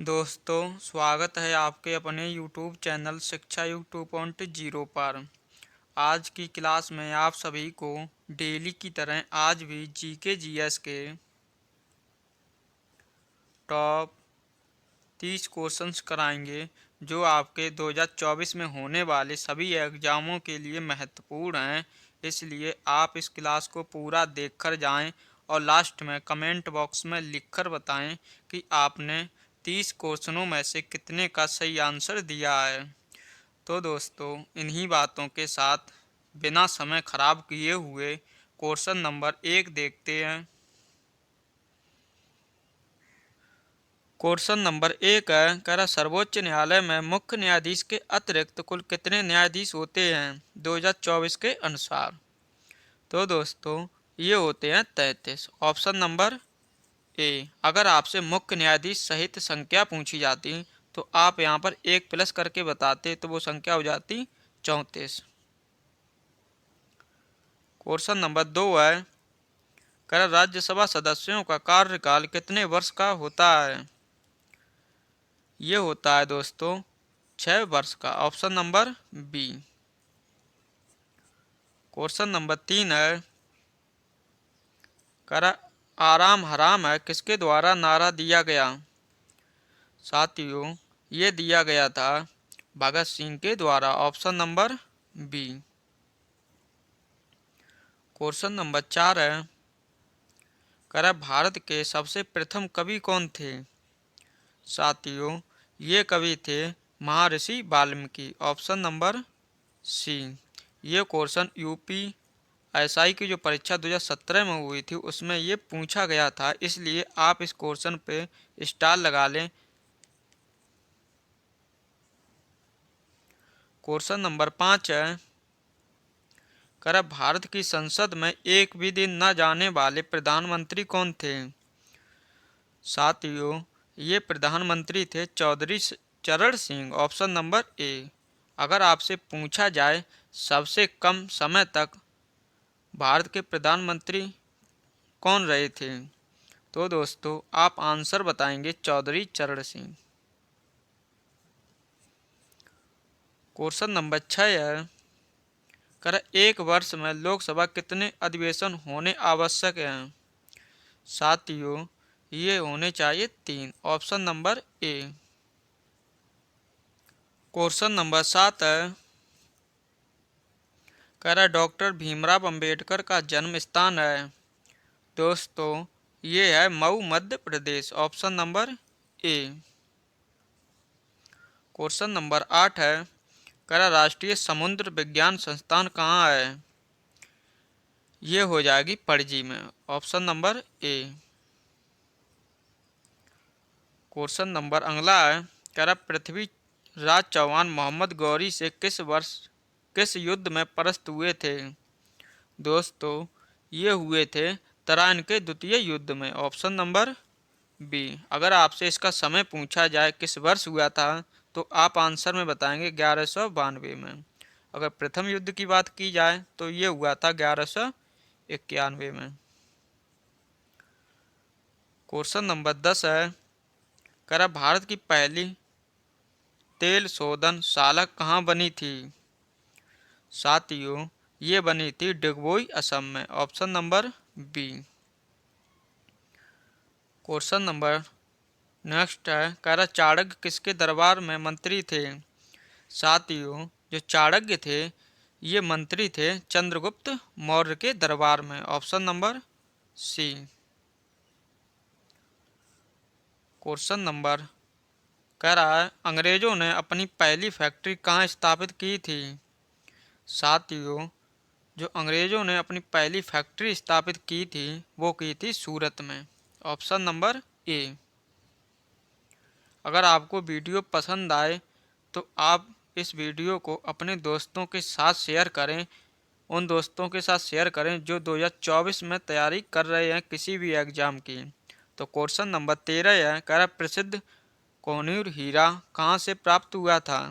दोस्तों, स्वागत है आपके अपने YouTube चैनल शिक्षा युग 2.0 पर। आज की क्लास में आप सभी को डेली की तरह आज भी जीके जीएस के टॉप 30 क्वेश्चंस कराएंगे, जो आपके 2024 में होने वाले सभी एग्जामों के लिए महत्वपूर्ण हैं। इसलिए आप इस क्लास को पूरा देखकर जाएं और लास्ट में कमेंट बॉक्स में लिखकर बताएं कि आपने 30 क्वेश्चनों में से कितने का सही आंसर दिया है। तो दोस्तों, इन्हीं बातों के साथ बिना समय खराब किए हुए क्वेश्चन नंबर 1 देखते हैं। क्वेश्चन नंबर 1 है, कह रहा सर्वोच्च न्यायालय में मुख्य न्यायाधीश के अतिरिक्त कुल कितने न्यायाधीश होते हैं 2024 के अनुसार। तो दोस्तों, ये होते हैं 33। ऑप्शन नंबर ए। अगर आपसे मुख्य न्यायाधीश सहित संख्या पूछी जाती तो आप यहाँ पर एक प्लस करके बताते तो वो संख्या हो जाती 34। क्वेश्चन नंबर 2 है, कह रहा राज्यसभा सदस्यों का कार्यकाल कितने वर्ष का होता है। ये होता है दोस्तों 6 वर्ष का। Option number B. Question number 3 है, करा आराम हराम है किसके द्वारा नारा दिया गया। साथियों, ये दिया गया था भगत सिंह के द्वारा। Option number B. Question number 4 है, करा भारत के सबसे प्रथम कवि कौन थे। साथियों, ये कवि थे महर्षि वाल्मीकि। ऑप्शन नंबर सी। ये क्वेश्चन यूपी एसआई की जो परीक्षा 2017 में हुई थी उसमें ये पूछा गया था, इसलिए आप इस क्वेश्चन पे स्टार लगा लें। क्वेश्चन नंबर 5 है, कर भारत की संसद में एक भी दिन न जाने वाले प्रधानमंत्री कौन थे। साथियों, ये प्रधानमंत्री थे चौधरी चरण सिंह। ऑप्शन नंबर ए। अगर आपसे पूछा जाए सबसे कम समय तक भारत के प्रधानमंत्री कौन रहे थे, तो दोस्तों आप आंसर बताएंगे चौधरी चरण सिंह। क्वेश्चन नंबर 6 है, कर एक वर्ष में लोकसभा कितने अधिवेशन होने आवश्यक हैं। साथियों, ये होने चाहिए 3। Option number A. Question number 7 है, कह डॉक्टर भीमराव अंबेडकर का जन्म स्थान है। दोस्तों, ये है Mau, Madhya Pradesh. Option number A. Question number 8 है, कह राष्ट्रीय समुद्र विज्ञान संस्थान कहाँ है। ये हो जाएगी पणजी में। Option number A. Question number अगला है, कह पृथ्वीराज चौहान मोहम्मद गौरी से किस युद्ध में परास्त हुए थे। दोस्तों, ये हुए थे तराइन के द्वितीय युद्ध में। Option number B. अगर आपसे इसका समय पूछा जाए किस वर्ष हुआ था तो आप आंसर में बताएंगे 1192 में। अगर प्रथम युद्ध की बात की जाए तो ये हुआ था 1191 में। क्वेश्चन नंबर 10 है, कह भारत की पहली तेल शोधनशाला कहाँ बनी थी। साथियों, ये बनी थी डिगबोई, असम में। Option number B. Question number next है, कह चाणक्य किसके दरबार में मंत्री थे। साथियों, जो चाणक्य थे ये मंत्री थे चंद्रगुप्त मौर्य के दरबार में। Option number C. Question number कह रहा है, अंग्रेजों ने अपनी पहली फैक्ट्री कहाँ स्थापित की थी। साथियों, जो अंग्रेजों ने अपनी पहली फैक्ट्री स्थापित की थी वो की थी सूरत में। ऑप्शन नंबर ए। अगर आपको वीडियो पसंद आए तो आप इस वीडियो को अपने दोस्तों के साथ शेयर करें। उन दोस्तों के साथ शेयर करें जो 2024 में तैयारी कर रहे हैं किसी भी एग्जाम की। तो क्वेश्चन नंबर 13 है, कह रहा प्रसिद्ध कोहिनूर हीरा कहाँ से प्राप्त हुआ था।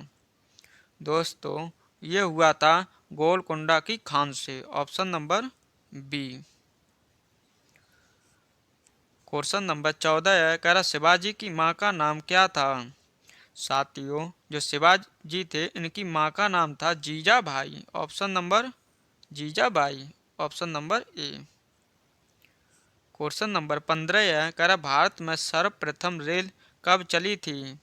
दोस्तों, ये हुआ था गोलकुंडा की खान से। Option number B. Question number 14 है, कह रहा शिवाजी की माँ का नाम क्या था। साथियों, जो शिवाजी थे इनकी माँ का नाम था Jijabai. Option number A. Question number 15 है, कह रहा भारत में सर्वप्रथम रेल कब चली थी।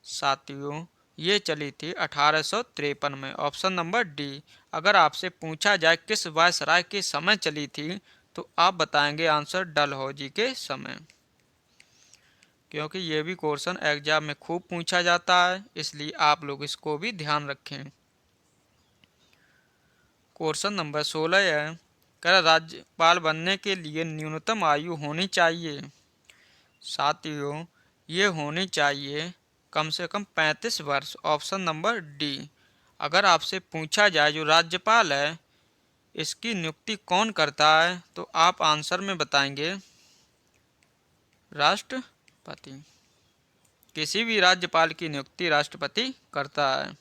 साथियों, ये चली थी 1853 में। Option number D. अगर आपसे पूछा जाए किस वायसराय के समय चली थी तो आप बताएंगे आंसर डलहौजी के समय, क्योंकि ये भी क्वेश्चन एग्जाम में खूब पूछा जाता है, इसलिए आप लोग इसको भी ध्यान रखें। क्वेश्चन नंबर 16 है, कर राज्यपाल बनने के लिए न्यूनतम आयु होनी चाहिए। साथियों, ये होनी चाहिए कम से कम 35 वर्ष। Option number D. अगर आपसे पूछा जाए जो राज्यपाल है इसकी नियुक्ति कौन करता है तो आप आंसर में बताएंगे राष्ट्रपति। किसी भी राज्यपाल की नियुक्ति राष्ट्रपति करता है।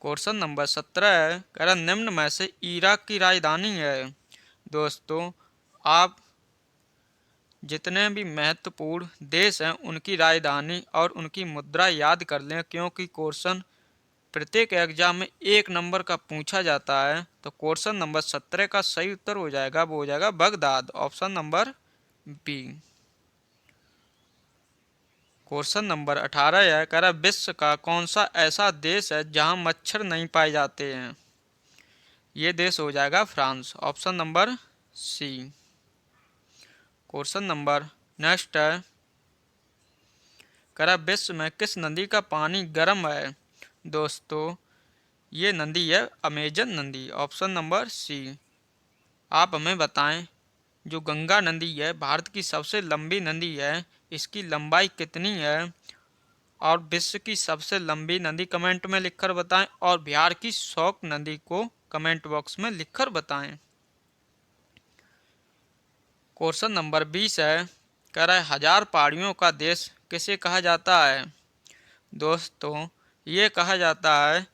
क्वेश्चन नंबर 17 है, कह रहा निम्न में से इराक की राजधानी है। दोस्तों, आप जितने भी महत्वपूर्ण देश हैं उनकी राजधानी और उनकी मुद्रा याद कर लें, क्योंकि क्वेश्चन प्रत्येक एग्जाम में 1 नंबर का पूछा जाता है। तो क्वेश्चन नंबर 17 का सही उत्तर हो जाएगा, वो हो जाएगा Baghdad. Option number B. Question number 18 है, कह रहा विश्व का कौन सा ऐसा देश है जहां मच्छर नहीं पाए जाते हैं। ये देश हो जाएगा France. Option number C. Question number next है, कह रहा विश्व में किस नदी का पानी गर्म है। दोस्तों, ये नदी है अमेजन नदी। Option number C. आप हमें बताएं जो गंगा नदी है भारत की सबसे लंबी नदी है, इसकी लंबाई कितनी है। और विश्व की सबसे लंबी नदी कमेंट में लिखकर बताएं, और बिहार की शोक नदी को कमेंट बॉक्स में लिखकर बताएं। क्वेश्चन नंबर 20 है, कह रहा है 1000 पहाड़ियों का देश किसे कहा जाता है। दोस्तों, ये कहा जाता है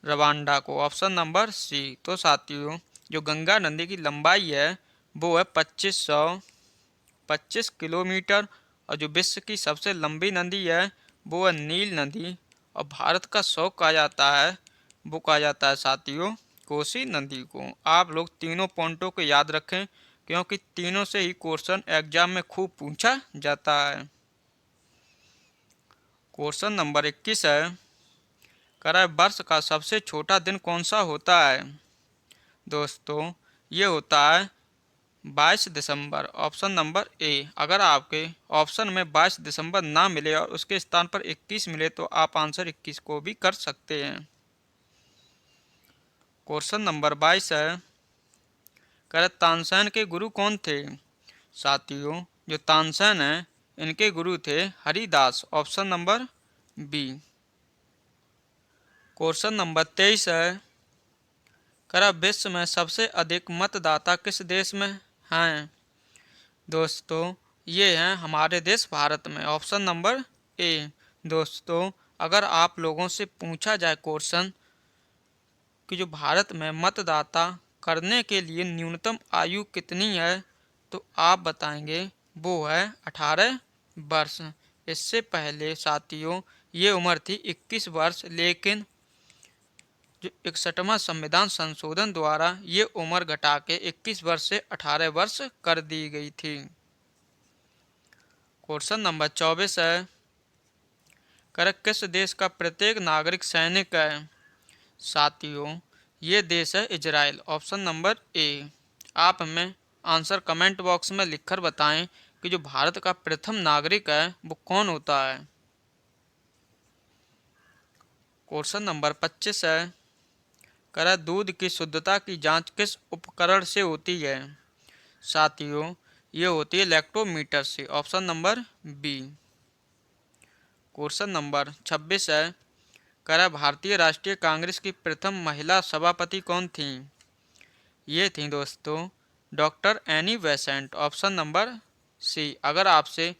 रवांडा को। Option number C. तो साथियों, जो गंगा नदी की लंबाई है वो है 2525 किलोमीटर, और जो विश्व की सबसे लंबी नदी है वो है नील नदी, और भारत का शौक कहा जाता है, वो कहा जाता है साथियों कोसी नदी को। आप लोग तीनों पॉइंटों को याद रखें, क्योंकि तीनों से ही क्वेश्चन एग्जाम में खूब पूछा जाता है। क्वेश्चन नंबर 21 है, कह रहा है वर्ष का सबसे छोटा दिन कौन सा होता है। दोस्तों, ये होता है 22 दिसंबर। ऑप्शन नंबर ए। अगर आपके ऑप्शन में 22 दिसंबर ना मिले और उसके स्थान पर 21 मिले तो आप आंसर 21 को भी कर सकते हैं। क्वेश्चन नंबर 22 है, कह रहा तानसेन के गुरु कौन थे। साथियों, जो तानसेन है इनके गुरु थे Haridas. Option number B. Question number 23 है, कह रहा विश्व में सबसे अधिक मतदाता किस देश में हैं। दोस्तों, ये हैं हमारे देश भारत में। ऑप्शन नंबर ए। दोस्तों, अगर आप लोगों से पूछा जाए क्वेश्चन कि जो भारत में मतदाता करने के लिए न्यूनतम आयु कितनी है तो आप बताएंगे वो है 18 वर्ष। इससे पहले साथियों ये उम्र थी 21 वर्ष, लेकिन जो 61वां संविधान संशोधन द्वारा ये उम्र घटा के 21 वर्ष से 18 वर्ष कर दी गई थी। क्वेश्चन नंबर 24 है, कर किस देश का प्रत्येक नागरिक सैनिक है। साथियों, ये देश है इजराइल। ऑप्शन नंबर ए। आप हमें आंसर कमेंट बॉक्स में लिखकर बताएं कि जो भारत का प्रथम नागरिक है वो कौन होता है। क्वेश्चन नंबर 25 है, कह दूध की शुद्धता की जांच किस उपकरण से होती है। साथियों, ये होती है लैक्टोमीटर से। Option number B. Question number 26 है, कह भारतीय राष्ट्रीय कांग्रेस की प्रथम महिला सभापति कौन थी। ये थी दोस्तों doctor Annie Besant. Option number C. अगर आपसे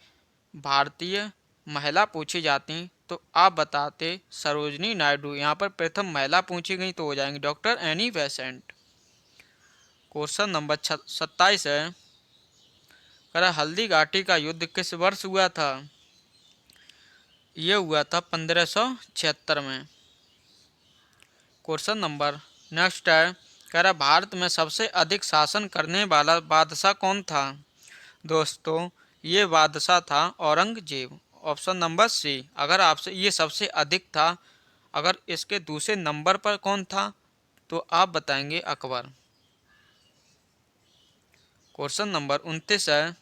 भारतीय महिला पूछी जाती तो आप बताते सरोजनी नायडू। यहाँ पर प्रथम महिला पूछी गई तो हो जाएंगी doctor Annie Besant. Question number 27 है, कह रहा हल्दी घाटी का युद्ध किस वर्ष हुआ था? ये हुआ था 1576 में। क्वेश्चन नंबर नेक्स्ट है, कह रहा भारत में सबसे अधिक शासन करने वाला बादशाह कौन था? दोस्तों ये बादशाह था औरंगजेब। Option number C. अगर आपसे ये सबसे अधिक था, अगर इसके दूसरे नंबर पर कौन था तो आप बताएंगे अकबर। क्वेश्चन नंबर 29 है,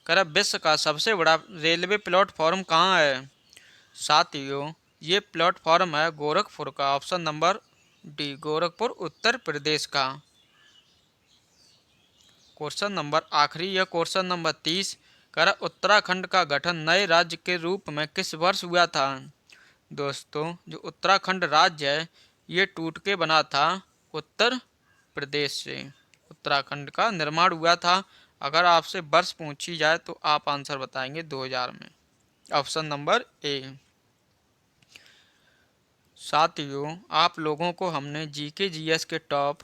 कह रहा विश्व का सबसे बड़ा रेलवे प्लेटफॉर्म कहाँ है? साथियों ये प्लेटफॉर्म है गोरखपुर का। Option number D, Gorakhpur Uttar Pradesh का। क्वेश्चन नंबर आखिरी या क्वेश्चन नंबर 30, कह रहा उत्तराखंड का गठन नए राज्य के रूप में किस वर्ष हुआ था? दोस्तों जो उत्तराखंड राज्य है ये टूट के बना था उत्तर प्रदेश से। उत्तराखंड का निर्माण हुआ था। अगर आपसे वर्ष पूछी जाए तो आप आंसर बताएंगे 2000 में। ऑप्शन नंबर ए। साथियों आप लोगों को हमने जीके जीएस के टॉप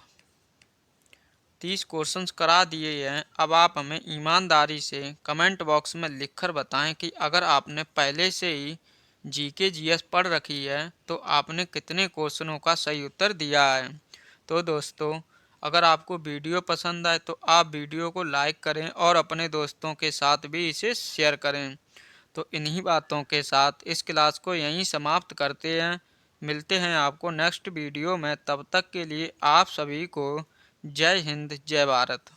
30 क्वेश्चंस करा दिए हैं। अब आप हमें ईमानदारी से कमेंट बॉक्स में लिखकर बताएं कि अगर आपने पहले से ही जीके जीएस पढ़ रखी है तो आपने कितने क्वेश्चनों का सही उत्तर दिया है। तो दोस्तों अगर आपको वीडियो पसंद आए तो आप वीडियो को लाइक करें और अपने दोस्तों के साथ भी इसे शेयर करें। तो इन्हीं बातों के साथ इस क्लास को यहीं समाप्त करते हैं। मिलते हैं आपको नेक्स्ट वीडियो में। तब तक के लिए आप सभी को जय हिंद जय भारत।